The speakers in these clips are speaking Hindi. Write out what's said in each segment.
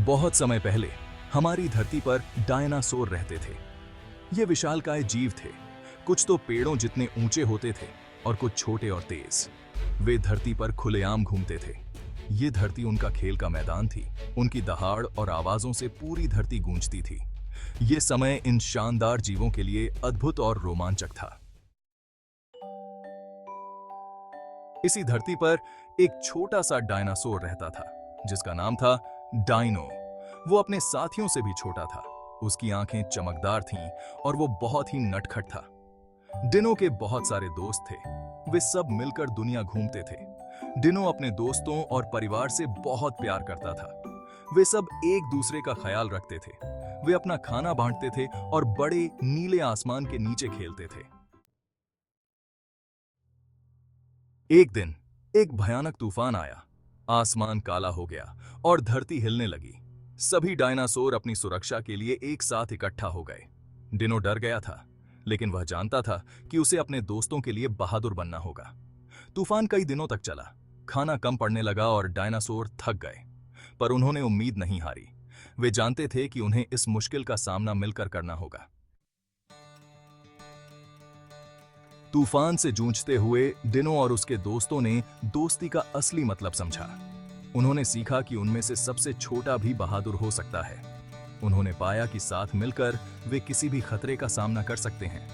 बहुत समय पहले हमारी धरती पर डायनासोर रहते थे। ये विशालकाय जीव थे। कुछ तो पेड़ों जितने ऊंचे होते थे और कुछ छोटे और तेज। वे धरती पर खुलेआम घूमते थे। ये धरती उनका खेल का मैदान थी। उनकी दहाड़ और आवाजों से पूरी धरती गूंजती थी। ये समय इन शानदार जीवों के लिए अद्भुत और रोमांचक था। इसी धरती पर एक छोटा सा डायनासोर रहता था जिसका नाम था डायनो। वो अपने साथियों से भी छोटा था। उसकी आंखें चमकदार थीं और वो बहुत ही नटखट था। डिनो के बहुत सारे दोस्त थे। वे सब मिलकर दुनिया घूमते थे। डिनो अपने दोस्तों और परिवार से बहुत प्यार करता था। वे सब एक दूसरे का ख्याल रखते थे। वे अपना खाना बांटते थे और बड़े नीले आसमान के नीचे खेलते थे। एक दिन एक भयानक तूफान आया। आसमान काला हो गया और धरती हिलने लगी। सभी डायनासोर अपनी सुरक्षा के लिए एक साथ इकट्ठा हो गए। डिनो डर गया था, लेकिन वह जानता था कि उसे अपने दोस्तों के लिए बहादुर बनना होगा। तूफान कई दिनों तक चला। खाना कम पड़ने लगा और डायनासोर थक गए, पर उन्होंने उम्मीद नहीं हारी। वे जानते थे कि उन्हें इस मुश्किल का सामना मिलकर करना होगा। तूफान से जूझते हुए डिनो और उसके दोस्तों ने दोस्ती का असली मतलब समझा। उन्होंने सीखा कि उनमें से सबसे छोटा भी बहादुर हो सकता है। उन्होंने पाया कि साथ मिलकर वे किसी भी खतरे का सामना कर सकते हैं।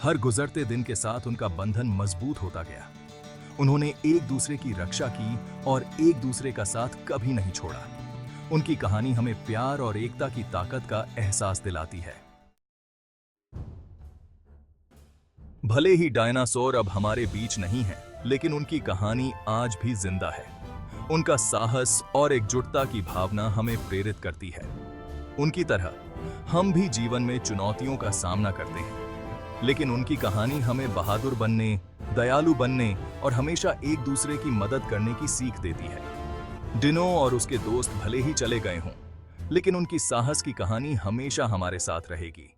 हर गुजरते दिन के साथ उनका बंधन मजबूत होता गया। उन्होंने एक दूसरे की रक्षा की और एक दूसरे का साथ कभी नहीं छोड़ा। उनकी कहानी हमें प्यार और एकता की ताकत का एहसास दिलाती है। भले ही डायनासोर अब हमारे बीच नहीं है, लेकिन उनकी कहानी आज भी जिंदा है। उनका साहस और एकजुटता की भावना हमें प्रेरित करती है। उनकी तरह हम भी जीवन में चुनौतियों का सामना करते हैं, लेकिन उनकी कहानी हमें बहादुर बनने, दयालु बनने और हमेशा एक दूसरे की मदद करने की सीख देती है। डिनो और उसके दोस्त भले ही चले गए हों, लेकिन उनकी साहस की कहानी हमेशा हमारे साथ रहेगी।